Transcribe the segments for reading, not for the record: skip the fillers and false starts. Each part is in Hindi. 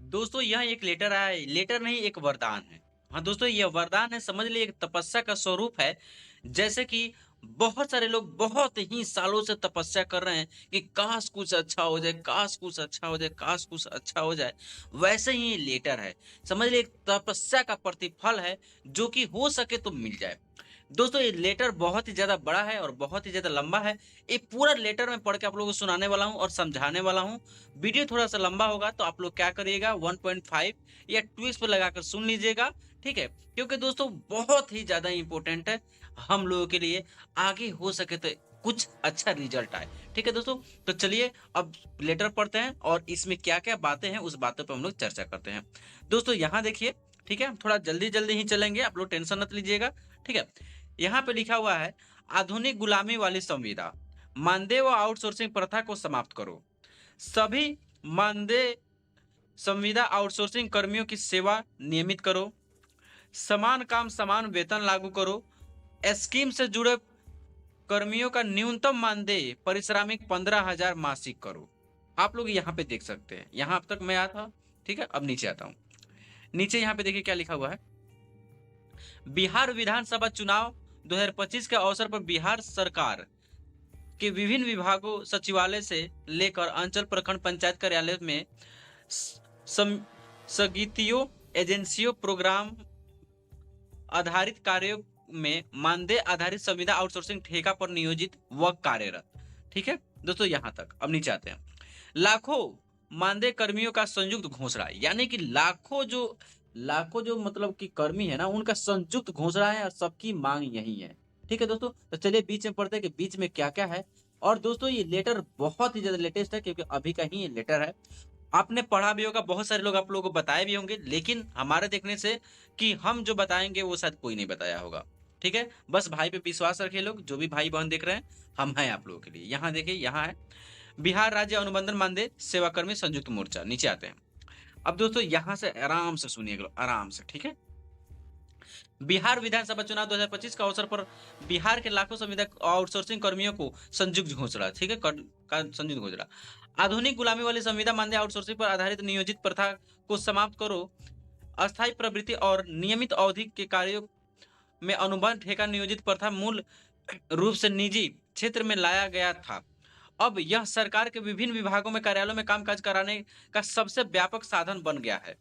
दोस्तों यह एक लेटर है, लेटर नहीं एक वरदान है। हाँ दोस्तों यह वरदान है, समझ लिए एक तपस्या का स्वरूप है। जैसे कि बहुत सारे लोग बहुत ही सालों से तपस्या कर रहे हैं कि काश कुछ अच्छा हो जाए, काश कुछ अच्छा हो जाए, काश कुछ अच्छा हो जाए। वैसे ही ये लेटर है, समझ लिए एक तपस्या का प्रतिफल है जो कि हो सके तो मिल जाए। दोस्तों ये लेटर बहुत ही ज़्यादा बड़ा है और बहुत ही ज़्यादा लंबा है। ये पूरा लेटर मैं पढ़ के आप लोगों को सुनाने वाला हूँ और समझाने वाला हूँ। वीडियो थोड़ा-सा लंबा होगा तो आप लोग क्या करिएगा 1.5 या 2 पे लगाकर सुन लीजिएगा, ठीक है? क्योंकि दोस्तों बहुत ही ज़्यादा इम्पोर्टेंट है हम लोगों के लिए, आगे हो सके तो कुछ अच्छा रिज़ल्ट आए। ठीक है दोस्तों? तो चलिए अब लेटर पढ़ते हैं और इसमें क्या-क्या बातें हैं उस बातों पे हम लोग चर्चा करते हैं। दोस्तों यहाँ देखिए, ठीक है? थोड़ा जल्दी-जल्दी ही चलेंगे, आप लोग टेंशन मत लीजिएगा, ठीक है? यहाँ पे लिखा हुआ है, आधुनिक गुलामी वाली संविदा, मानदेय व आउटसोर्सिंग प्रथा को समाप्त करो। सभी मानदेय संविदा आउटसोर्सिंग कर्मियों की सेवा नियमित करो। समान काम समान वेतन लागू करो। स्कीम से जुड़े कर्मियों का न्यूनतम मानदेय पारिश्रमिक 15,000 मासिक करो। आप लोग यहाँ पे देख सकते हैं। यहाँ अब तक मैं आया था, ठीक है? अब नीचे आता हूँ। नीचे यहाँ पे देखिए क्या लिखा हुआ है। बिहार विधानसभा चुनाव 2025 के अवसर पर बिहार सरकार के विभिन्न विभागों सचिवालय से लेकर अंचल प्रखंड पंचायत कार्यालय में स- सम समितियों, एजेंसियों, प्रोग्राम आधारित कार्यों में मानदेय आधारित संविदा आउटसोर्सिंग ठेका पर नियोजित व कार्यरत। ठीक है दोस्तों, यहाँ तक। अब नीचे आते हैं। लाखों मानदेय कर्मियों का संयुक्त घोषणा, यानी कि लाखों जो मतलब कि कर्मी है ना, उनका संयुक्त घोषणा है और सबकी मांग यही है। ठीक है दोस्तों, तो चलिए बीच में पढ़ते हैं कि बीच में क्या क्या है। और दोस्तों ये लेटर बहुत ही ज्यादा लेटेस्ट है क्योंकि अभी का ही ये लेटर है। आपने पढ़ा भी होगा, बहुत सारे लोग आप लोगों को बताए भी होंगे, लेकिन हमारे देखने से कि हम जो बताएंगे वो शायद कोई नहीं बताया होगा। ठीक है, बस भाई पे विश्वास रखे लोग, जो भी भाई बहन देख रहे हैं, हम हैं आप लोगों के लिए। यहाँ देखिए, यहाँ है बिहार राज्य अनुबंधन मानदेय सेवाकर्मी संयुक्त मोर्चा। नीचे आते हैं। अब दोस्तों यहाँ से आराम से सुनिएगा, आराम से, ठीक है। बिहार विधानसभा चुनाव 2025 का अवसर पर बिहार के लाखों संविदा आउटसोर्सिंग कर्मियों को संयुक्त घोषणा, ठीक है, संयुक्त घोषणा। आधुनिक गुलामी वाली संविदा मानदेय आउटसोर्सिंग पर आधारित नियोजित प्रथा को समाप्त करो। अस्थायी प्रवृत्ति और नियमित अवधि के कार्यों में अनुबंध ठेका नियोजित प्रथा मूल रूप से निजी क्षेत्र में लाया गया था। अब यह सरकार के विभिन्न विभागों में कार्यालयों में कामकाज कराने का सबसे व्यापक साधन बन गया है।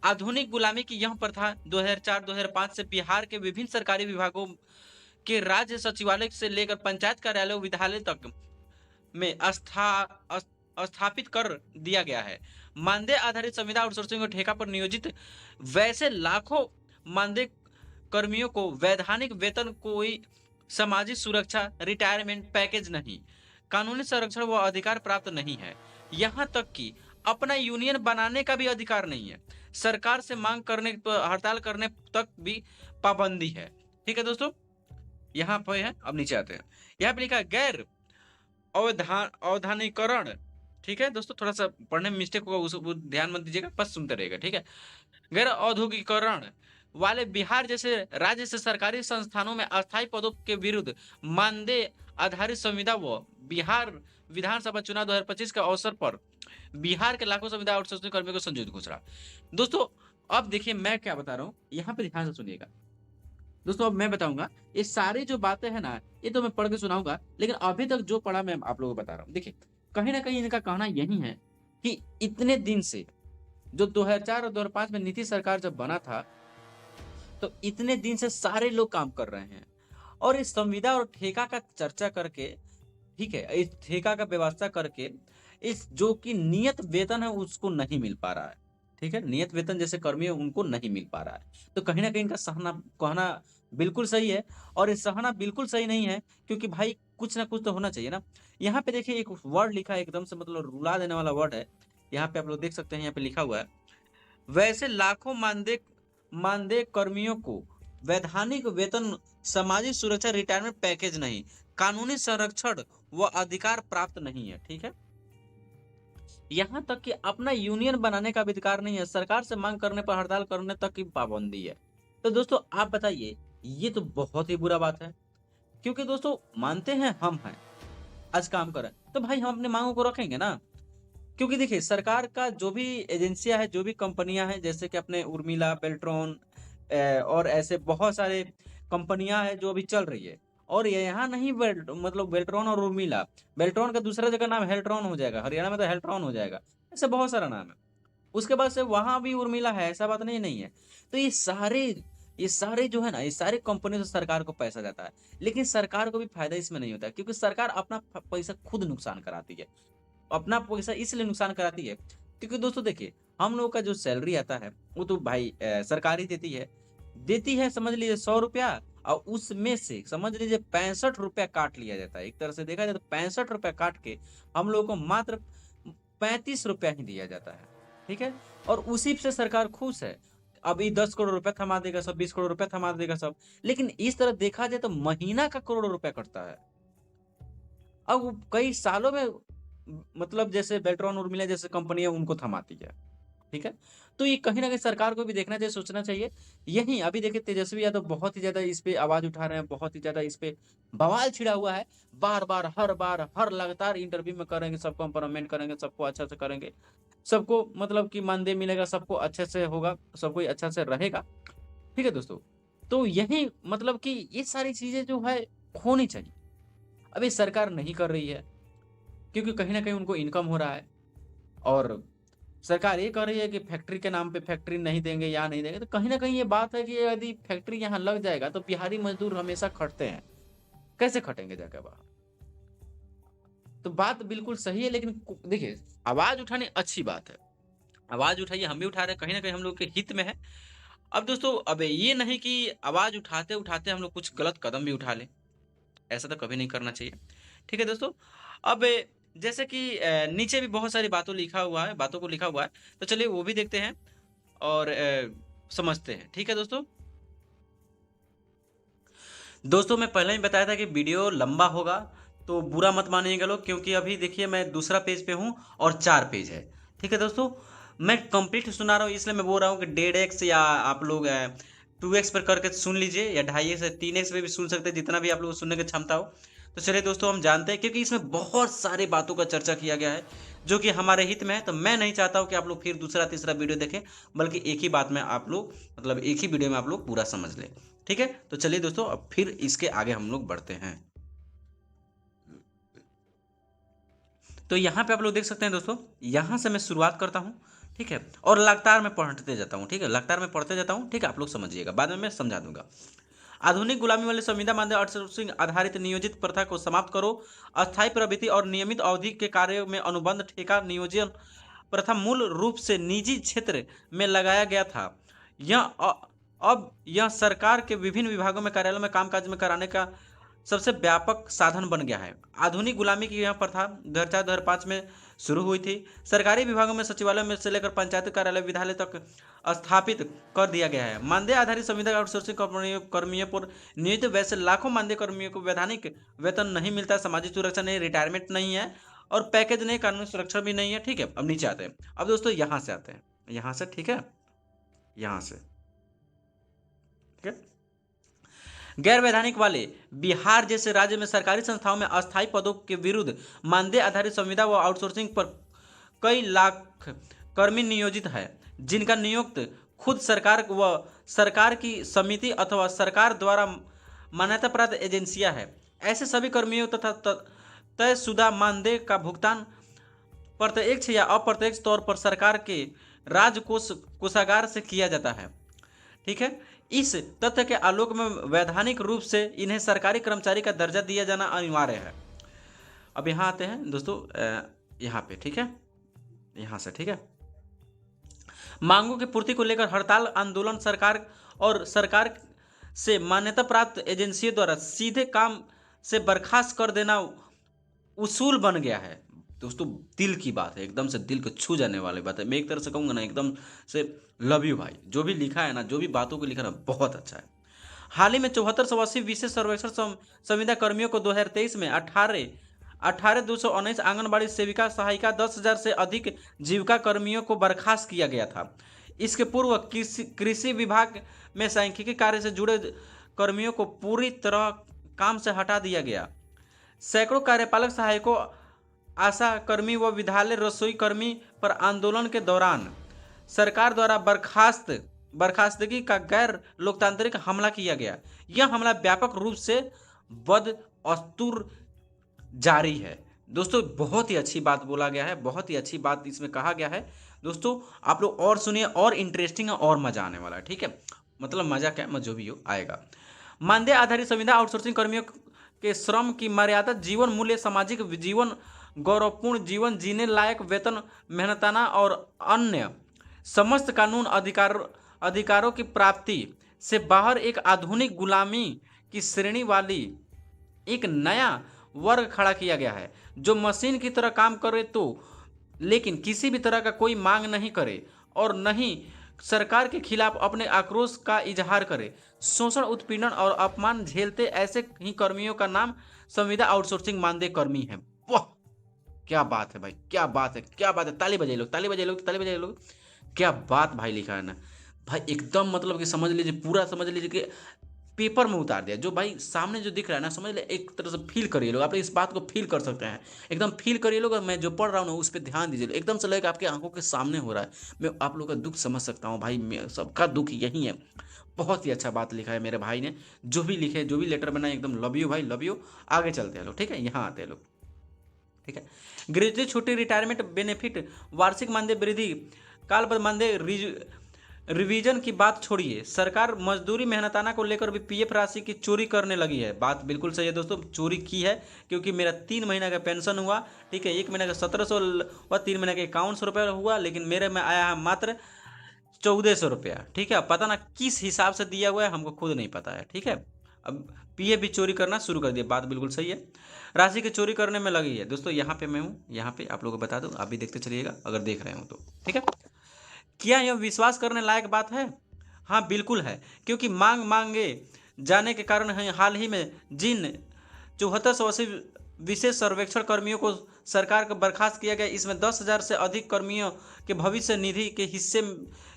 आधुनिक गुलामी की यह प्रथा 2004-2005 से बिहार के विभिन्न सरकारी विभागों के राज्य सचिवालय से लेकर पंचायत कार्यालय विद्यालय तक में स्थापित कर दिया गया है। मानदेय आधारित संविदा आउटसोर्सिंग और ठेका पर नियोजित वैसे लाखों मानदेय कर्मियों को वैधानिक वेतन, कोई सामाजिक सुरक्षा, रिटायरमेंट पैकेज नहीं, कानूनी संरक्षण व अधिकार प्राप्त नहीं है। यहाँ तक कि अपना यूनियन बनाने का भी अधिकार नहीं है। सरकार से मांग करने पर, हड़ताल करने तक भी पाबंदी है। ठीक है दोस्तों, यहाँ पे है। अब नीचे आते हैं। यहाँ पे लिखा है गैर अवधानीकरण। ठीक है दोस्तों, थोड़ा सा पढ़ने में मिस्टेक होगा, उस ध्यान मत दीजिएगा, बस सुनते रहिएगा, ठीक है। गैर औद्योगिकरण वाले बिहार जैसे राज्य से सरकारी संस्थानों में अस्थायी पदों के विरुद्ध मानदेय आधारित संविदा व बिहार विधानसभा चुनाव 2025 के अवसर पर बिहार के लाखों संविदा आउटसोर्सिंग कर्मियों को संयुक्त घोषणा। दोस्तों अब देखिए मैं क्या बता रहा हूँ, यहाँ पे ध्यान से सुनिएगा। दोस्तों अब मैं बताऊंगा, ये सारी जो बातें हैं ना, ये तो मैं पढ़ के सुनाऊंगा, लेकिन अभी तक जो पढ़ा मैं आप लोगों को बता रहा हूँ। देखिए कहीं ना कहीं इनका कहना यही है कि इतने दिन से, जो 2004 और 2005 में नीतीश सरकार जब बना था, तो इतने दिन से सारे लोग काम कर रहे हैं और इस संविदा और ठेका का चर्चा करके, ठीक है, इस ठेका का व्यवस्था करके इस जो कि नियत वेतन है उसको नहीं मिल पा रहा है। ठीक है, नियत वेतन जैसे कर्मी है उनको नहीं मिल पा रहा है। तो कहीं ना कहीं इनका सहना कहना बिल्कुल सही है। और ये सहना बिल्कुल सही नहीं है क्योंकि भाई कुछ ना कुछ तो होना चाहिए ना। यहाँ पे देखिए एक वर्ड लिखा है, एकदम से मतलब रुला देने वाला वर्ड है। यहाँ पे आप लोग देख सकते हैं, यहाँ पे लिखा हुआ है वैसे लाखों मानदेय मानदेय कर्मियों को वैधानिक वेतन, सामाजिक सुरक्षा, रिटायरमेंट पैकेज नहीं, कानूनी संरक्षण व अधिकार प्राप्त नहीं है। ठीक है, यहाँ तक कि अपना यूनियन बनाने का भी अधिकार नहीं है। सरकार से मांग करने पर हड़ताल करने तक की पाबंदी है। तो दोस्तों आप बताइए, ये तो बहुत ही बुरा बात है। क्योंकि दोस्तों मानते हैं हम हैं, आज काम करें तो भाई हम अपनी मांगों को रखेंगे ना। क्योंकि देखिए सरकार का जो भी एजेंसियाँ हैं, जो भी कंपनियाँ हैं, जैसे कि अपने उर्मिला, बेल्ट्रॉन और ऐसे बहुत सारे कंपनियाँ हैं जो अभी चल रही है। और ये यहाँ नहीं मतलब बेल्ट्रॉन और उर्मिला, बेल्ट्रॉन का दूसरा जगह नाम हेल्ट्रॉन हो जाएगा, हरियाणा में तो हेल्ट्रॉन हो जाएगा। ऐसे बहुत सारा नाम है। उसके बाद से वहाँ भी उर्मिला है, ऐसा बात नहीं है। तो ये सारे जो है ना, ये सारी कंपनी से सरकार को पैसा जाता है। लेकिन सरकार को भी फ़ायदा इसमें नहीं होता है, क्योंकि सरकार अपना फ पैसा खुद नुकसान कराती है। अपना पैसा इसलिए नुकसान कराती है, क्योंकि दोस्तों देखिए, हम लोगों का जो सैलरी आता है, वो तो भाई सरकार ही देती है। देती है समझ लीजिए ₹100 और उसमें से समझ लीजिए ₹65 काट लिया जाता है। एक तरह से देखा जाए तो ₹65 काट के हम लोगों को मात्र ₹35 ही दिया जाता है। ठीक है? और उसी से सरकार खुश है। अभी 10 करोड़ रुपए थमा देगा सब, 20 करोड़ रुपए थमा देगा सब। लेकिन इस तरह देखा जाए तो महीना का करोड़ों रुपए कटता है। अब वो कई सालों में मतलब जैसे बेल्ट्रॉन उर्मिला जैसे कंपनी है उनको थमाती है। ठीक है? तो ये कहीं न कहीं सरकार को भी देखना चाहिए, सोचना चाहिए। यहीं अभी देखिए तेजस्वी यादव बहुत ही ज़्यादा इस पे आवाज़ उठा रहे हैं, बहुत ही ज़्यादा इस पे बवाल छिड़ा हुआ है। बार-बार, हर लगातार इंटरव्यू में करेंगे, सबको इम्प्लीमेंट करेंगे, सबको अच्छे से करेंगे। सबको मतलब कि मानदेय मिलेगा, सबको अच्छे से होगा, सब कोई अच्छा से रहेगा। ठीक है दोस्तों? तो यही मतलब कि ये सारी चीज़ें जो है होनी चाहिए। अभी सरकार नहीं कर रही है, क्योंकि कहीं न कहीं उनको इनकम हो रहा है और सरकार ये कह रही है कि फैक्ट्री के नाम पे फैक्ट्री नहीं देंगे, यहाँ नहीं देंगे, तो कहीं न कहीं ये बात है कि यदि फैक्ट्री यहाँ लग जाएगा तो बिहारी मज़दूर हमेशा खटते हैं। कैसे खटेंगे जाके बाहर? तो बात बिल्कुल सही है, लेकिन देखिए आवाज़ उठानी अच्छी बात है। आवाज़ उठाइए, हम भी उठा रहे हैं, कहीं न कहीं हम लोग के हित में है। अब दोस्तों अब ये नहीं कि आवाज़ उठाते-उठाते हम लोग कुछ गलत कदम भी उठा लें। ऐसा तो कभी नहीं करना चाहिए। ठीक है दोस्तों? अब जैसे कि नीचे भी बहुत सारी बातों को लिखा हुआ है, तो चलिए वो भी देखते हैं और समझते हैं। ठीक है दोस्तों? दोस्तों मैं पहले ही बताया था कि वीडियो लंबा होगा, तो बुरा मत मानिएगा लोग, क्योंकि अभी देखिए मैं दूसरा पेज पे हूँ और 4 पेज है। ठीक है दोस्तों? मैं कंप्लीट सुना रहा हूँ, इसलिए मैं बोल रहा हूँ कि 1.5x या आप लोग 2x पर करके सुन लीजिए, या 2.5 से 3x पे भी सुन सकते हैं, जितना भी आप लोगों को सुनने की क्षमता हो। तो चलिए दोस्तों हम जानते हैं, क्योंकि इसमें बहुत सारी बातों का चर्चा किया गया है, जो कि हमारे हित में है। तो मैं नहीं चाहता हूँ कि आप लोग फिर दूसरा, तीसरा वीडियो देखें, बल्कि एक ही बात में आप लोग मतलब एक ही वीडियो में आप लोग पूरा समझ लें। ठीक है? तो चलिए दोस्तों अब फिर इसके आगे हम लोग बढ़ते हैं। तो यहाँ पे आप लोग देख सकते हैं दोस्तों, यहाँ से मैं शुरुआत करता हूँ। ठीक है? और लगातार मैं पढ़ते जाता हूँ। ठीक है? लगातार मैं पढ़ते जाता हूँ। ठीक है? आप लोग समझिएगा, बाद में मैं समझा दूंगा। आधुनिक गुलामी वाले संविदा मानदेय आउटसोर्सिंग आधारित नियोजित प्रथा को समाप्त करो। अस्थायी प्रवृत्ति और नियमित अवधि के कार्यों में अनुबंध ठेका नियोजन प्रथा मूल रूप से निजी क्षेत्र में लगाया गया था। अब यह सरकार के विभिन्न विभागों में कार्यालयों में कामकाज में कराने का सबसे व्यापक साधन बन गया है। आधुनिक गुलामी की यह प्रथा 2004-2005 में शुरू हुई थी। सरकारी विभागों में सचिवालय में से लेकर पंचायत कार्यालय, विद्यालय तक स्थापित कर दिया गया है। मानदेय आधारित संविदा आउटसोर्सिंग कर्मियों पर नियोजित वैसे लाखों मानदेय कर्मियों को वैधानिक वेतन नहीं मिलता, सामाजिक सुरक्षा नहीं, रिटायरमेंट नहीं है और पैकेज नहीं, कानूनी सुरक्षा भी नहीं है। ठीक है? अब नीचे आते हैं। अब दोस्तों यहाँ से आते हैं, यहाँ से। ठीक है? यहाँ से। ठीक है? गैर वैधानिक वाले बिहार जैसे राज्य में सरकारी संस्थाओं में अस्थायी पदों के विरुद्ध मानदेय आधारित संविदा व आउटसोर्सिंग पर कई लाख कर्मी नियोजित है, जिनका नियुक्त खुद सरकार व सरकार की समिति अथवा सरकार द्वारा मान्यता प्राप्त एजेंसियां है। ऐसे सभी कर्मियों तथा तयशुदा मानदेय का भुगतान प्रत्यक्ष या अप्रत्यक्ष तौर पर सरकार के कोषागार से किया जाता है। ठीक है? इस तथ्य के आलोक में वैधानिक रूप से इन्हें सरकारी कर्मचारी का दर्जा दिया जाना अनिवार्य है। अब यहाँ आते हैं दोस्तों, यहाँ पे। ठीक है? यहाँ से। ठीक है? मांगों की पूर्ति को लेकर हड़ताल आंदोलन सरकार से मान्यता प्राप्त एजेंसियों द्वारा सीधे काम से बर्खास्त कर देना उसूल बन गया है। दोस्तों दिल की बात है, एकदम से दिल को छू जाने वाली बात है। मैं एक तरह से कहूँगा ना, एकदम से लव यू भाई। जो भी लिखा है ना, जो भी बातों को लिखा ना, बहुत अच्छा है। हाल ही में 7480 विशेष सर्वेक्षण संविदा कर्मियों को 2023 में 219 आंगनबाड़ी सेविका सहायिका 10,000 से अधिक जीविका कर्मियों को बर्खास्त किया गया था। इसके पूर्व कृषि विभाग में सांख्यिकी कार्य से जुड़े कर्मियों को पूरी तरह काम से हटा दिया गया। सैकड़ों कार्यपालक सहायकों आशा कर्मी व विद्यालय रसोई कर्मी पर आंदोलन के दौरान सरकार द्वारा बर्खास्तगी का गैर लोकतांत्रिक हमला किया गया। यह हमला व्यापक रूप से बदअस्तूर जारी है। दोस्तों बहुत ही अच्छी बात बोला गया है, बहुत ही अच्छी बात इसमें कहा गया है। दोस्तों आप लोग और सुनिए, और इंटरेस्टिंग है और मजा आने वाला है। ठीक है, मतलब मजा क्या, जो भी हो आएगा। मानदेय आधारित संविदा आउटसोर्सिंग कर्मियों के श्रम की मर्यादा, जीवन मूल्य, सामाजिक जीवन, गौरवपूर्ण जीवन जीने लायक वेतन, मेहनताना और अन्य समस्त कानून अधिकारों की प्राप्ति से बाहर एक आधुनिक गुलामी की श्रेणी वाली एक नया वर्ग खड़ा किया गया है, जो मशीन की तरह काम करे तो लेकिन किसी भी तरह का कोई मांग नहीं करे और नहीं सरकार के खिलाफ अपने आक्रोश का इजहार करे। शोषण, उत्पीड़न और अपमान झेलते ऐसे ही कर्मियों का नाम संविदा आउटसोर्सिंग मानदेय कर्मी है। वाह क्या बात है भाई, क्या बात है, क्या बात है। ताली बजाइए लोग, ताली बजाइए लोग, ताली बजाइए लोग। क्या बात भाई लिखा है ना भाई, एकदम मतलब कि समझ लीजिए, पूरा समझ लीजिए कि पेपर में उतार दिया। जो भाई सामने जो दिख रहा है ना, समझ ले, एक तरह से फील करिए लोग, आप इस बात को फील कर सकते हैं, एकदम फील करिए लोग। मैं जो पढ़ रहा हूँ ना उस पर ध्यान दीजिए, एकदम से लगेगा आपकी आंखों के सामने हो रहा है। मैं आप लोगों का दुख समझ सकता हूँ भाई, सबका दुख यही है। बहुत ही अच्छा बात लिखा है मेरे भाई ने, जो भी लिखे, जो भी लेटर बनाए, एकदम लव यू भाई, लव यू। आगे चलते हैं लोग, ठीक है, यहाँ आते हैं लोग, ठीक है। ग्रेजुएटी छुट्टी, रिटायरमेंट बेनिफिट, वार्षिक मानदेय वृद्धि, कालबद्ध मानदेय रिवीजन की बात छोड़िए, सरकार मजदूरी मेहनताना को लेकर भी पीएफ राशि की चोरी करने लगी है। बात बिल्कुल सही है दोस्तों, चोरी की है, क्योंकि मेरा 3 महीना का पेंशन हुआ, ठीक है, 1 महीने का 1700 हुआ, 3 महीने का 5100 रुपया हुआ, लेकिन मेरे में आया है मात्र 1400 रुपया। ठीक है, पता ना किस हिसाब से दिया हुआ है, हमको खुद नहीं पता है। ठीक है, अब पीएफ भी चोरी करना शुरू कर दिया, बात बिल्कुल सही है, राशि की चोरी करने में लगी है। दोस्तों यहाँ पे मैं हूँ, यहाँ पे आप लोगों को बता दूँ, आप भी देखते चलिएगा अगर देख रहे हो तो, ठीक है। क्या यह विश्वास करने लायक बात है? हाँ बिल्कुल है, क्योंकि मांगे जाने के कारण हाल ही में जिन 7480 विशेष सर्वेक्षण कर्मियों को सरकार को बर्खास्त किया गया, इसमें 10,000 से अधिक कर्मियों के भविष्य निधि के हिस्से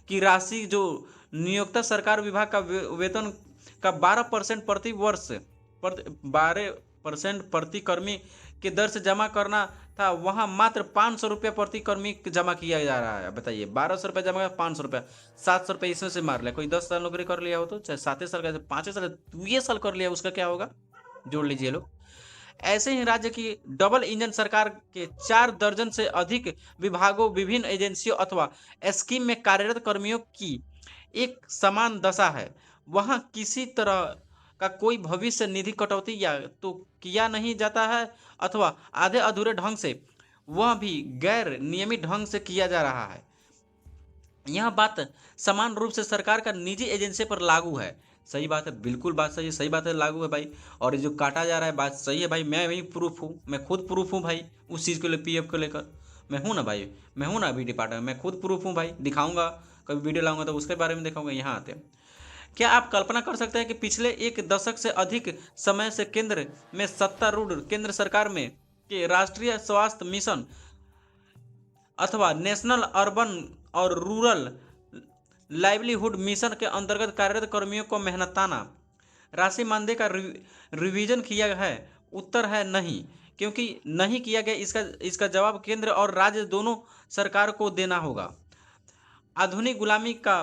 की राशि जो नियोक्ता सरकार विभाग का वेतन का 12% प्रति वर्ष 12% प्रति कर्मी के दर से जमा करना था, वहाँ मात्र 500 रुपया प्रति कर्मी जमा किया जा रहा है। बताइए, 1200 रुपया जमा, 500 रुपया, 700 रुपये इसमें से मार लिया। कोई 10 साल नौकरी कर लिया हो तो, चाहे 7 साल का, 5 साल, 2 साल कर लिया, उसका क्या होगा, जोड़ लीजिए लोग। ऐसे ही राज्य की डबल इंजन सरकार के 4 दर्जन से अधिक विभागों, विभिन्न एजेंसियों अथवा स्कीम में कार्यरत कर्मियों की एक समान दशा है। वहाँ किसी तरह का कोई भविष्य निधि कटौती या तो किया नहीं जाता है, अथवा आधे अधूरे ढंग से, वह भी गैर नियमित ढंग से किया जा रहा है। यह बात समान रूप से सरकार का निजी एजेंसी पर लागू है। सही बात है, बिल्कुल बात सही है, सही बात है, लागू है भाई। और ये जो काटा जा रहा है, बात सही है भाई, मैं भी प्रूफ हूँ, मैं खुद प्रूफ हूँ भाई, उस चीज़ के लिए, पीएफ को लेकर मैं हूँ ना भाई, मैं हूँ ना अभी डिपार्टमेंट, मैं खुद प्रूफ हूँ भाई, दिखाऊंगा, कभी वीडियो लाऊंगा तो उसके बारे में दिखाऊंगा। यहाँ आते हैं, क्या आप कल्पना कर सकते हैं कि पिछले 1 दशक से अधिक समय से केंद्र में सत्तारूढ़ केंद्र सरकार में के राष्ट्रीय स्वास्थ्य मिशन अथवा नेशनल अर्बन और रूरल लाइवलीहुड मिशन के अंतर्गत कार्यरत कर्मियों को मेहनताना राशि मानदेय का रिवीजन किया है? उत्तर है नहीं, क्योंकि नहीं किया गया। इसका जवाब केंद्र और राज्य दोनों सरकार को देना होगा। आधुनिक गुलामी का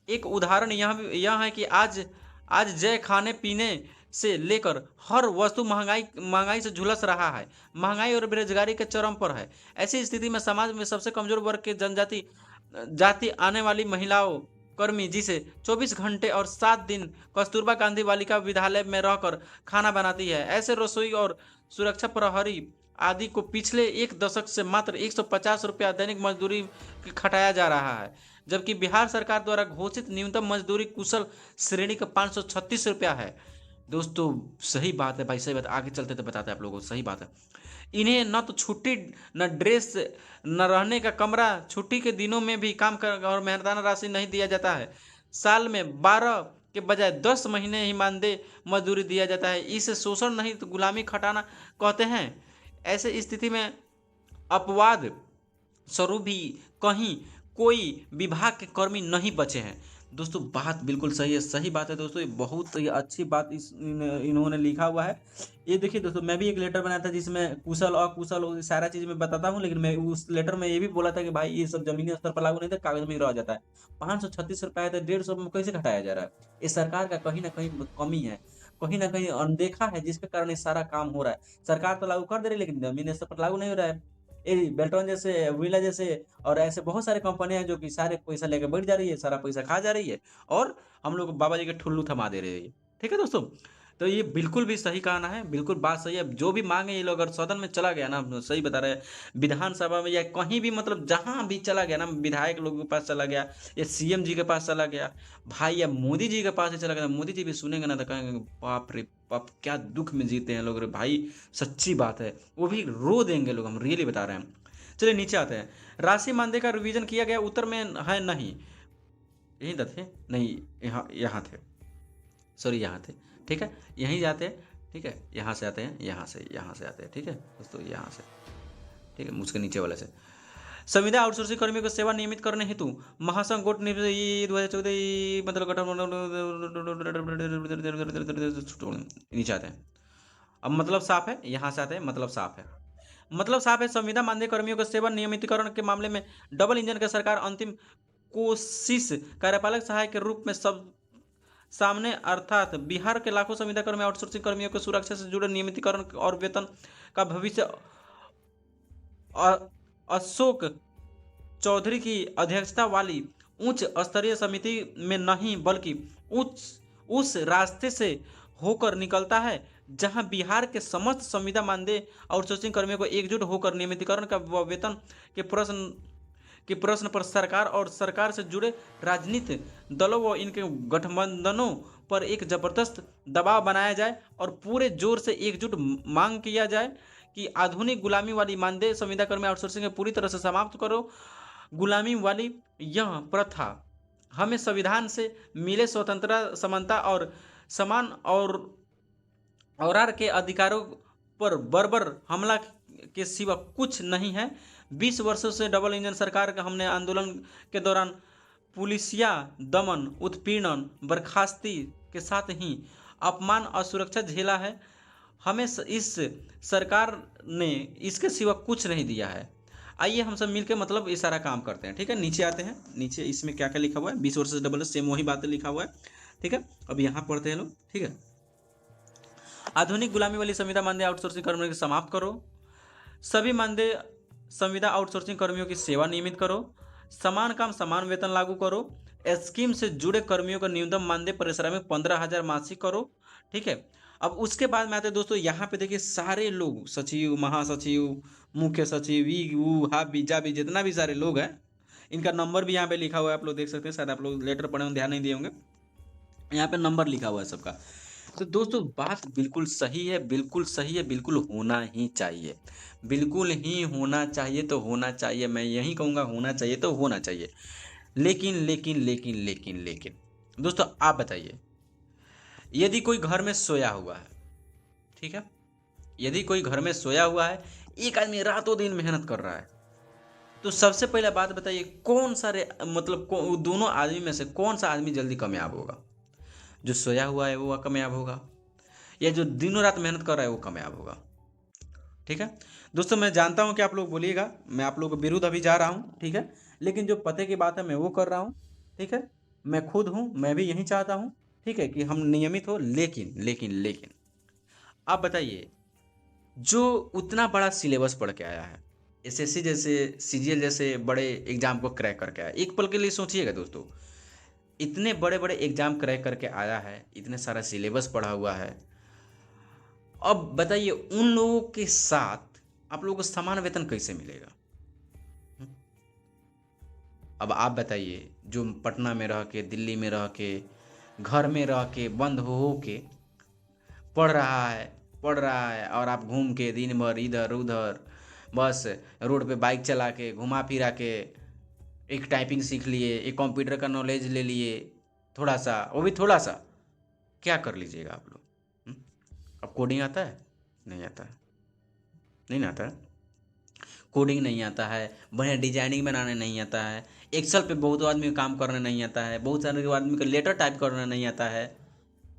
एक उदाहरण यह है कि आज जय खाने पीने से लेकर हर वस्तु महंगाई से झुलस रहा है। महंगाई और बेरोजगारी के चरम पर है। ऐसी स्थिति में समाज में सबसे कमजोर वर्ग के जाति आने वाली महिलाओं कर्मी, जिसे 24 घंटे और 7 दिन कस्तूरबा गांधी बालिका विद्यालय में रहकर खाना बनाती है, ऐसे रसोई और सुरक्षा प्रहरी आदि को पिछले 1 दशक से मात्र 150 रुपया दैनिक मजदूरी खटाया जा रहा है, जबकि बिहार सरकार द्वारा घोषित न्यूनतम मजदूरी कुशल श्रेणी का 536 रुपया है। दोस्तों सही बात है भाई, सही बात, आगे चलते तो बताते हैं आप लोगों को, सही बात है। इन्हें न तो छुट्टी, न ड्रेस, न रहने का कमरा, छुट्टी के दिनों में भी काम कर और मेहनताना राशि नहीं दिया जाता है। साल में 12 के बजाय 10 महीने ही मानदेय मजदूरी दिया जाता है। इसे शोषण नहीं तो गुलामी खटाना कहते हैं। ऐसे स्थिति में अपवाद स्वरूप भी कहीं कोई विभाग के कर्मी नहीं बचे हैं। दोस्तों बात बिल्कुल सही है, सही बात है दोस्तों, ये बहुत ही अच्छी बात इन्होंने लिखा हुआ है। ये देखिए दोस्तों, मैं भी एक लेटर बनाया था जिसमें कुशल अकुशल वो सारा चीज़ मैं बताता हूँ, लेकिन मैं उस लेटर में ये भी बोला था कि भाई ये सब ज़मीनी स्तर पर लागू नहीं था, कागज़ में ही रह जाता है। ₹536 है तो 150 में कैसे घटाया जा रहा है? ये सरकार का कहीं न कहीं कमी है, कहीं न कहीं अनदेखा है जिसके कारण ये सारा काम हो रहा है। सरकार तो लागू कर दे रही है लेकिन ज़मीनी स्तर पर लागू नहीं हो रहा है। ये बेल्ट्रॉन जैसे, वोइला जैसे और ऐसे बहुत सारे कंपनियाँ हैं जो कि सारे पैसा लेके बैठ जा रही है, सारा पैसा खा जा रही है और हम लोग बाबा जी के ठुल्लू थमा दे रही है। ठीक है दोस्तों? तो ये बिल्कुल भी सही कहना है, बिल्कुल बात सही है। जो भी माँगे ये लोग अगर सदन में चला गया ना, सही बता रहे हैं, विधानसभा में या कहीं भी मतलब जहाँ भी चला गया ना, विधायक लोगों के पास चला गया या सीएम जी के पास चला गया, भाई या मोदी जी के पास ही चला गया, मोदी जी भी सुनेंगे ना तो कहेंगे बाप रे बाप! क्या दुःख में जीते हैं लोग रे भाई, सच्ची बात है। वो भी रो देंगे लोग, हम रियली बता रहे हैं। चलिए नीचे आते हैं। राशि मानदेय का रिवीजन किया गया, उत्तर में है नहीं। यहीं तो थे? नहीं, यहाँ यहाँ थे। सॉरी यहाँ थे। ठीक है? यहीं जाते हैं। ठीक है? यहाँ से आते हैं, यहाँ से आते हैं। ठीक है? दोस्तों यहाँ से। ठीक है? उसके नीचे वाले से। संविदा आउटसोर्सिंग कर्मियों को सेवा नियमित करने हेतु महासंघ गोट 2014 मतलब नीचे आते हैं। अब मतलब साफ है, यहाँ से आते हैं, मतलब साफ है। मतलब साफ है, संविदा मानदेय कर्मियों के सेवा नियमितीकरण के मामले में डबल इंजन के सरकार अंतिम कोशिश कार्यपालक सहायक के रूप में सब सामने, अर्थात बिहार के लाखों संविदा कर्मी आउटसोर्सिंग कर्मियों की सुरक्षा से जुड़े नियमितीकरण और वेतन का भविष्य अशोक चौधरी की अध्यक्षता वाली उच्च स्तरीय समिति में नहीं बल्कि उच्च उस रास्ते से होकर निकलता है जहां बिहार के समस्त संविदा मानदेय आउटसोर्सिंग कर्मियों को एकजुट होकर नियमितीकरण का व वेतन के प्रश्न पर सरकार और सरकार से जुड़े राजनीतिक दलों व इनके गठबंधनों पर एक जबरदस्त दबाव बनाया जाए और पूरे जोर से एकजुट मांग किया जाए कि आधुनिक गुलामी वाली मानदेय संविदा कर्मी आउटसोर्सिंग पूरी तरह से समाप्त करो। गुलामी वाली यह प्रथा हमें संविधान से मिले स्वतंत्रता, समानता और समान और के अधिकारों पर बर्बर हमला के सिवा कुछ नहीं है। 20 वर्षों से डबल इंजन सरकार का हमने आंदोलन के दौरान पुलिसिया दमन, उत्पीड़न, बर्खास्ती के साथ ही अपमान और सुरक्षा झेला है। हमें इस सरकार ने इसके सिवा कुछ नहीं दिया है। आइए हम सब मिलकर मतलब ये सारा काम करते हैं। ठीक है? नीचे आते हैं। नीचे इसमें क्या क्या लिखा हुआ है? 20 वर्ष से डबल, सेम वही बातें लिखा हुआ है। ठीक है? अब यहाँ पढ़ते हैं लोग। ठीक है? आधुनिक गुलामी वाली संविदा मानदेय आउटसोर्सिंग कर्मियों की समाप्त करो। सभी मानदेय संविदा आउटसोर्सिंग कर्मियों की सेवा नियमित करो। समान काम समान वेतन लागू करो। स्कीम से जुड़े कर्मियों का न्यूनतम मानदेय पारिश्रमिक 15,000 मासिक करो। ठीक है? अब उसके बाद में आते हैं दोस्तों, यहाँ पे देखिए सारे लोग, सचिव, महासचिव, मुख्य सचिव, ई ऊ हाबी जाबी, जितना भी सारे लोग हैं, इनका नंबर भी यहाँ पे लिखा हुआ है, आप लोग देख सकते हैं। शायद आप लोग लेटर पढ़े हों, ध्यान नहीं दिए होंगे, यहाँ पे नंबर लिखा हुआ है सबका। तो दोस्तों बात बिल्कुल सही है, बिल्कुल सही है, बिल्कुल होना ही चाहिए, बिल्कुल ही होना चाहिए, तो होना चाहिए। मैं यही कहूँगा, होना चाहिए तो होना चाहिए। लेकिन लेकिन लेकिन लेकिन लेकिन दोस्तों आप बताइए, यदि कोई घर में सोया हुआ है, ठीक है, यदि कोई घर में सोया हुआ है, एक आदमी रातों दिन मेहनत कर रहा है, तो सबसे पहले बात बताइए, कौन सा मतलब दोनों आदमी में से कौन सा आदमी जल्दी कामयाब होगा? जो सोया हुआ है वो कामयाब होगा, या जो दिनों रात मेहनत कर रहा है वो कामयाब होगा? ठीक है दोस्तों, मैं जानता हूं कि आप लोग बोलिएगा मैं आप लोगों के विरुद्ध अभी जा रहा हूं, ठीक है, लेकिन जो पते की बात है मैं वो कर रहा हूं। ठीक है, मैं खुद हूं, मैं भी यही चाहता हूं, ठीक है, कि हम नियमित हो। लेकिन लेकिन लेकिन आप बताइए, जो उतना बड़ा सिलेबस पढ़ के आया है, एसएससी जैसे, सीजीएल जैसे बड़े एग्जाम को क्रैक करके आया, एक पल के लिए सोचिएगा दोस्तों, इतने बड़े बड़े एग्जाम क्रैक करके आया है, इतने सारा सिलेबस पढ़ा हुआ है, अब बताइए उन लोगों के साथ आप लोगों को समान वेतन कैसे मिलेगा? हम्म? अब आप बताइए, जो पटना में रह के, दिल्ली में रह के, घर में रह के, बंद हो के पढ़ रहा है और आप घूम के दिन भर इधर उधर बस रोड पे बाइक चला के, घुमा फिरा के, एक टाइपिंग सीख लिए, एक कंप्यूटर का नॉलेज ले लिए, थोड़ा सा, वो भी थोड़ा सा, क्या कर लीजिएगा आप लोग? अब कोडिंग आता है? नहीं आता है, नहीं आता है। कोडिंग नहीं आता है, बढ़िया डिजाइनिंग बनाने नहीं आता है, एक्सेल पे बहुत आदमी को काम करने नहीं आता है, बहुत सारे आदमी को लेटर टाइप करना नहीं आता है।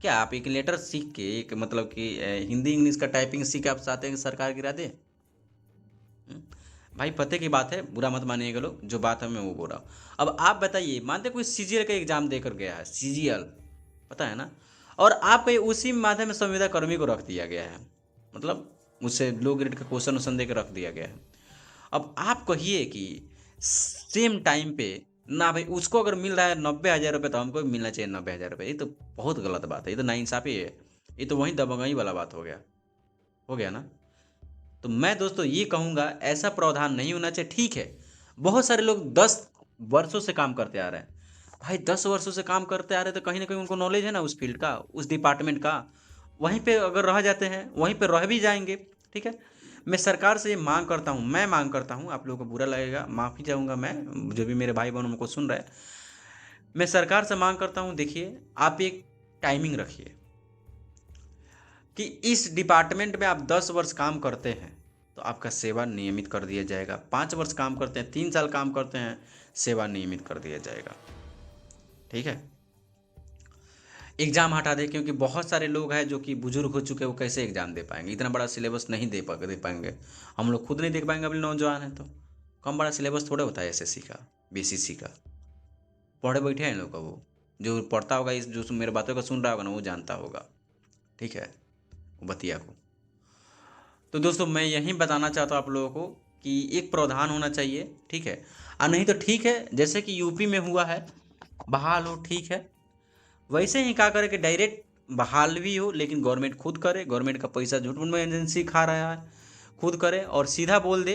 क्या आप एक लेटर सीख के एक मतलब कि हिंदी इंग्लिश का टाइपिंग सीख के आप चाहते हैं कि सरकार गिरा दे? हम्म? भाई पते की बात है, बुरा मत मानिएगा लोग, जो बात है मैं वो बोल रहा हूँ। अब आप बताइए, मानते कोई सीजीएल का एग्जाम देकर गया है, सीजीएल पता है ना, और आप उसी माध्यम में संविदा कर्मी को रख दिया गया है, मतलब उससे लो ग्रेड का क्वेश्चन वोश्चन दे के रख दिया गया है। अब आप कहिए कि सेम टाइम पे ना भाई उसको अगर मिल रहा है 90,000 रुपये, तो हमको भी मिलना चाहिए 90,000 रुपये। ये तो बहुत गलत बात है, ये तो नाइंसाफ़ी है, ये तो वहीं दबंगई वाला बात हो गया ना। तो मैं दोस्तों ये कहूँगा, ऐसा प्रावधान नहीं होना चाहिए। ठीक है, बहुत सारे लोग 10 वर्षों से काम करते आ रहे हैं, भाई 10 वर्षों से काम करते आ रहे हैं, तो कहीं ना कहीं उनको नॉलेज है ना उस फील्ड का, उस डिपार्टमेंट का। वहीं पे अगर रह जाते हैं वहीं पे रह भी जाएंगे। ठीक है, मैं सरकार से ये मांग करता हूँ, मैं मांग करता हूँ, आप लोगों को बुरा लगेगा, माफ़ी चाहूँगा मैं, जो भी मेरे भाई बहन हमको सुन रहे हैं, मैं सरकार से मांग करता हूँ, देखिए आप एक टाइमिंग रखिए कि इस डिपार्टमेंट में आप 10 वर्ष काम करते हैं तो आपका सेवा नियमित कर दिया जाएगा, 5 वर्ष काम करते हैं, 3 साल काम करते हैं, सेवा नियमित कर दिया जाएगा। ठीक है, एग्ज़ाम हटा दे, क्योंकि बहुत सारे लोग हैं जो कि बुजुर्ग हो चुके हैं, वो कैसे एग्ज़ाम दे पाएंगे, इतना बड़ा सिलेबस नहीं दे पाएंगे, हम लोग खुद नहीं देख पाएंगे, अभी नौजवान है तो कम बड़ा सिलेबस थोड़े होता है एसएससी का, बीसीसी का, पढ़े बैठे हैं लोग का, वो जो पढ़ता होगा, इस जो मेरे बातों का सुन रहा होगा ना, वो जानता होगा। ठीक है, वो बतिया को। तो दोस्तों मैं यही बताना चाहता हूँ आप लोगों को कि एक प्रावधान होना चाहिए। ठीक है, और नहीं तो ठीक है, जैसे कि यूपी में हुआ है, बहाल हो, ठीक है, वैसे ही क्या करे कि डायरेक्ट बहाल भी हो, लेकिन गवर्नमेंट खुद करे, गवर्नमेंट का पैसा झूठ मूठ में एजेंसी खा रहा है, खुद करे और सीधा बोल दे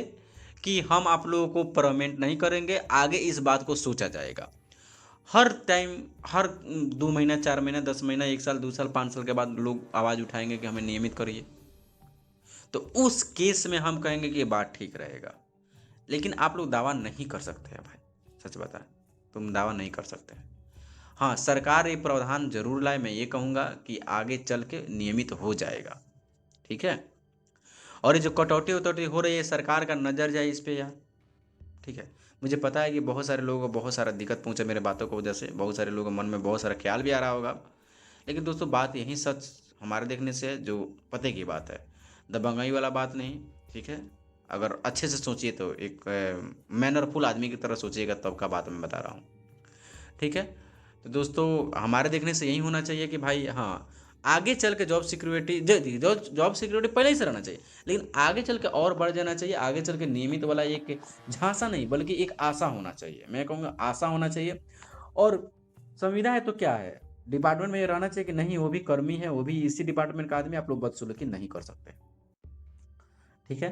कि हम आप लोगों को परमानेंट नहीं करेंगे, आगे इस बात को सोचा जाएगा। हर टाइम, हर 2 महीना, 4 महीना, 10 महीना, 1 साल, 2 साल, 5 साल के बाद लोग आवाज़ उठाएंगे कि हमें नियमित करिए, तो उस केस में हम कहेंगे कि ये बात ठीक रहेगा। लेकिन आप लोग दावा नहीं कर सकते हैं भाई, सच बताएं, तुम दावा नहीं कर सकते हैं। हाँ, सरकार ये प्रावधान जरूर लाए, मैं ये कहूँगा कि आगे चल के नियमित हो जाएगा। ठीक है, और ये जो कटौती वटौती हो रही है, सरकार का नज़र जाए इस पे यार। ठीक है, मुझे पता है कि बहुत सारे लोगों को बहुत सारा दिक्कत पहुंचे मेरे बातों की वजह से, बहुत सारे लोगों के मन में बहुत सारा ख्याल भी आ रहा होगा, लेकिन दोस्तों बात यही सच हमारे देखने से है, जो पते की बात है, दबंगई वाला बात नहीं। ठीक है, अगर अच्छे से सोचिए तो एक मैनरफुल आदमी की तरह सोचिएगा, तब का बात मैं बता रहा हूँ। ठीक है, तो दोस्तों हमारे देखने से यही होना चाहिए कि भाई हाँ, आगे चल के जॉब सिक्योरिटी, जॉब सिक्योरिटी पहले ही से रहना चाहिए, लेकिन आगे चल के और बढ़ जाना चाहिए, आगे चल के नियमित वाला एक झांसा नहीं बल्कि एक आशा होना चाहिए, मैं कहूँगा आशा होना चाहिए। और संविदा है तो क्या है, डिपार्टमेंट में ये रहना चाहिए कि नहीं वो भी कर्मी है, वो भी इसी डिपार्टमेंट का आदमी, आप लोग बदसलूकी नहीं कर सकते। ठीक है,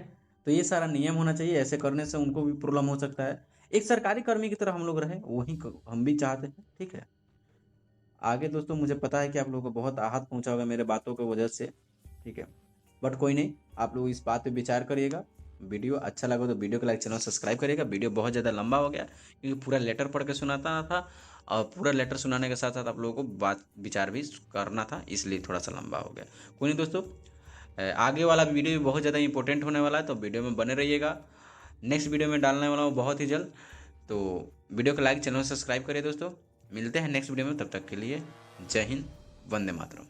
तो ये सारा नियम होना चाहिए, ऐसे करने से उनको भी प्रॉब्लम हो सकता है, एक सरकारी कर्मी की तरह हम लोग रहे, वही हम भी चाहते हैं। ठीक है, आगे दोस्तों मुझे पता है कि आप लोगों को बहुत आहत पहुंचा होगा मेरे बातों की वजह से। ठीक है, बट कोई नहीं, आप लोग इस बात पे विचार करिएगा, वीडियो अच्छा लगा तो वीडियो को लाइक, चैनल सब्सक्राइब करिएगा। वीडियो बहुत ज़्यादा लंबा हो गया क्योंकि पूरा लेटर पढ़ के सुनाता था, और पूरा लेटर सुनाने के साथ साथ आप लोगों को बात विचार भी करना था, इसलिए थोड़ा सा लंबा हो गया। कोई नहीं दोस्तों, आगे वाला वीडियो भी बहुत ज़्यादा इंपॉर्टेंट होने वाला है, तो वीडियो में बने रहिएगा। नेक्स्ट वीडियो में डालने वाला हूँ बहुत ही जल्द, तो वीडियो को लाइक, चैनल सब्सक्राइब करिए दोस्तों। मिलते हैं नेक्स्ट वीडियो में, तब तक के लिए जय हिंद, वंदे मातरम।